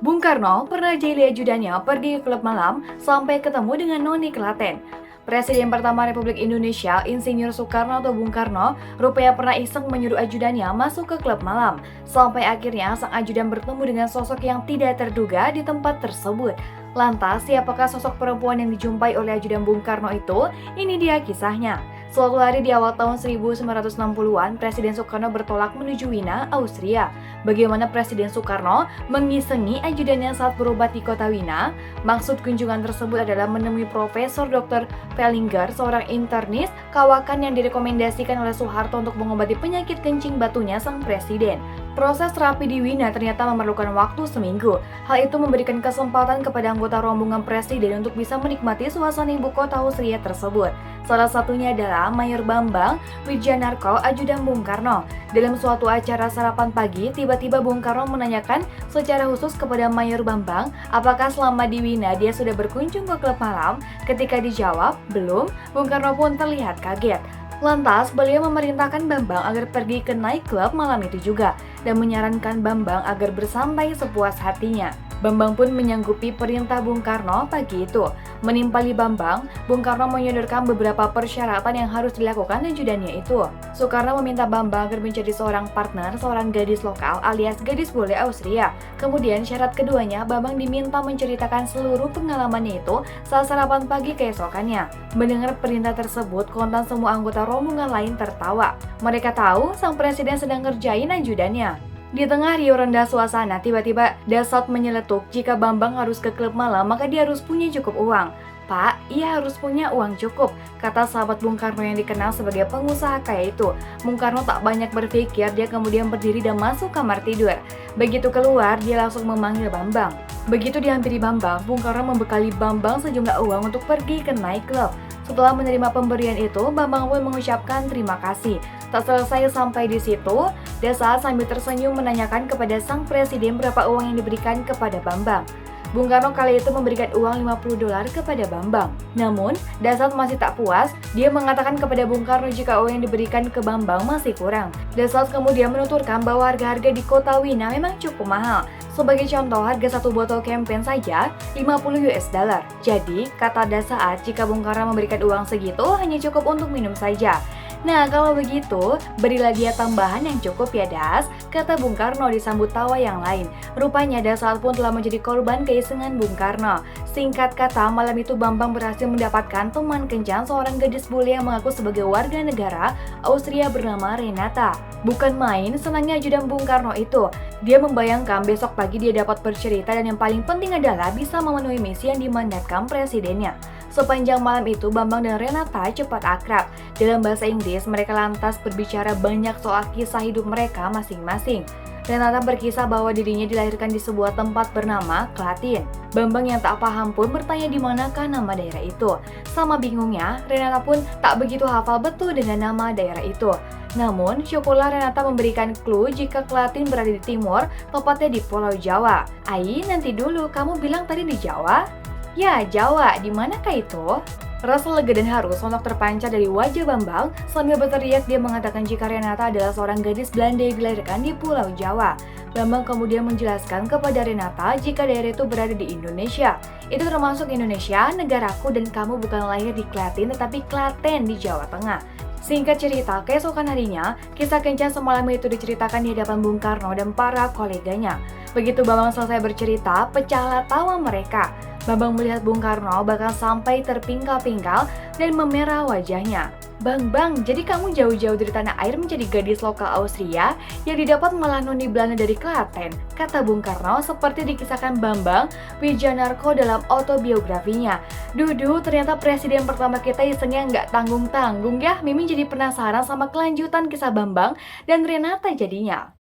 Bung Karno pernah jadi ajudannya pergi ke klub malam sampai ketemu dengan Noni Klaten. Presiden pertama Republik Indonesia, Insinyur Soekarno atau Bung Karno, rupanya pernah iseng menyuruh ajudannya masuk ke klub malam. Sampai akhirnya sang ajudan bertemu dengan sosok yang tidak terduga di tempat tersebut. Lantas, siapakah sosok perempuan yang dijumpai oleh ajudan Bung Karno itu? Ini dia kisahnya. Suatu hari di awal tahun 1960-an, Presiden Soekarno bertolak menuju Wina, Austria. Bagaimana Presiden Soekarno mengisengi ajudannya saat berobat di kota Wina? Maksud kunjungan tersebut adalah menemui Profesor Dr. Pellinger, seorang internis kawakan yang direkomendasikan oleh Soeharto untuk mengobati penyakit kencing batunya sang presiden. Proses terapi di Wina ternyata memerlukan waktu seminggu. Hal itu memberikan kesempatan kepada anggota rombongan presiden untuk bisa menikmati suasana ibu kota Austria tersebut. Salah satunya adalah Mayor Bambang Wijanarko, ajudan Bung Karno. Dalam suatu acara sarapan pagi, tiba-tiba Bung Karno menanyakan secara khusus kepada Mayor Bambang, apakah selama di Wina dia sudah berkunjung ke klub malam? Ketika dijawab, belum, Bung Karno pun terlihat kaget. Lantas, beliau memerintahkan Bambang agar pergi ke nightclub malam itu juga dan menyarankan Bambang agar bersantai sepuas hatinya. Bambang pun menyanggupi perintah Bung Karno pagi itu. Menimpali Bambang, Bung Karno menyodorkan beberapa persyaratan yang harus dilakukan ajudannya itu. Soekarno meminta Bambang agar mencari seorang partner, seorang gadis lokal alias gadis bule Austria. Kemudian syarat keduanya, Bambang diminta menceritakan seluruh pengalamannya itu saat sarapan pagi keesokannya. Mendengar perintah tersebut, kontan semua anggota rombongan lain tertawa. Mereka tahu sang presiden sedang ngerjain ajudannya. Di tengah riuh rendah suasana, tiba-tiba Dassault menyeletuk jika Bambang harus ke klub malam, maka dia harus punya cukup uang. Pak, ia harus punya uang cukup, kata sahabat Bung Karno yang dikenal sebagai pengusaha kaya itu. Bung Karno tak banyak berpikir, dia kemudian berdiri dan masuk kamar tidur. Begitu keluar, dia langsung memanggil Bambang. Begitu dihampiri Bambang, Bung Karno membekali Bambang sejumlah uang untuk pergi ke nightclub. Setelah menerima pemberian itu, Bambang pun mengucapkan terima kasih. Tak selesai sampai di situ, Dassault sambil tersenyum menanyakan kepada sang presiden berapa uang yang diberikan kepada Bambang. Bung Karno kali itu memberikan uang $50 kepada Bambang. Namun, Dassault masih tak puas, dia mengatakan kepada Bung Karno jika uang yang diberikan ke Bambang masih kurang. Dassault kemudian menuturkan bahwa harga-harga di kota Wina memang cukup mahal. Sebagai contoh, harga satu botol champagne saja $50. Jadi, kata Dassault, jika Bung Karno memberikan uang segitu hanya cukup untuk minum saja. Nah, kalau begitu, berilah dia tambahan yang cukup ya Das, kata Bung Karno disambut tawa yang lain. Rupanya Dassault pun telah menjadi korban keisengan Bung Karno. Singkat kata, malam itu Bambang berhasil mendapatkan teman kencan seorang gadis bule yang mengaku sebagai warga negara Austria bernama Renata. Bukan main, senangnya ajudan Bung Karno itu. Dia membayangkan besok pagi dia dapat bercerita dan yang paling penting adalah bisa memenuhi misi yang dimandatkan presidennya. Sepanjang malam itu, Bambang dan Renata cepat akrab. Dalam bahasa Inggris, mereka lantas berbicara banyak soal kisah hidup mereka masing-masing. Renata berkisah bahwa dirinya dilahirkan di sebuah tempat bernama Klaten. Bambang yang tak paham pun bertanya di manakah nama daerah itu. Sama bingungnya, Renata pun tak begitu hafal betul dengan nama daerah itu. Namun, syukurlah Renata memberikan clue jika Klaten berada di timur, tepatnya di Pulau Jawa. Ai, nanti dulu, kamu bilang tadi di Jawa? Ya, Jawa, di manakah itu? Rasa lega dan haru sontak terpancar dari wajah Bambang. Sambil berteriak, dia mengatakan jika Renata adalah seorang gadis Belanda yang dilahirkan di Pulau Jawa. Bambang kemudian menjelaskan kepada Renata jika daerah itu berada di Indonesia. Itu termasuk Indonesia, negaraku, dan kamu bukan lahir di Klaten tetapi Klaten di Jawa Tengah. Singkat cerita, keesokan harinya, kisah kencan semalam itu diceritakan di hadapan Bung Karno dan para koleganya. Begitu Bambang selesai bercerita, pecahlah tawa mereka. Bambang melihat Bung Karno bahkan sampai terpingkal-pingkal dan memerah wajahnya. Bang, jadi kamu jauh-jauh dari tanah air menjadi gadis lokal Austria yang didapat malah noni Belanda dari Klaten, kata Bung Karno seperti dikisahkan Bambang Wijanarko dalam autobiografinya. Duh, ternyata presiden pertama kita isengnya nggak tanggung-tanggung ya. Mimin jadi penasaran sama kelanjutan kisah Bambang dan Renata jadinya.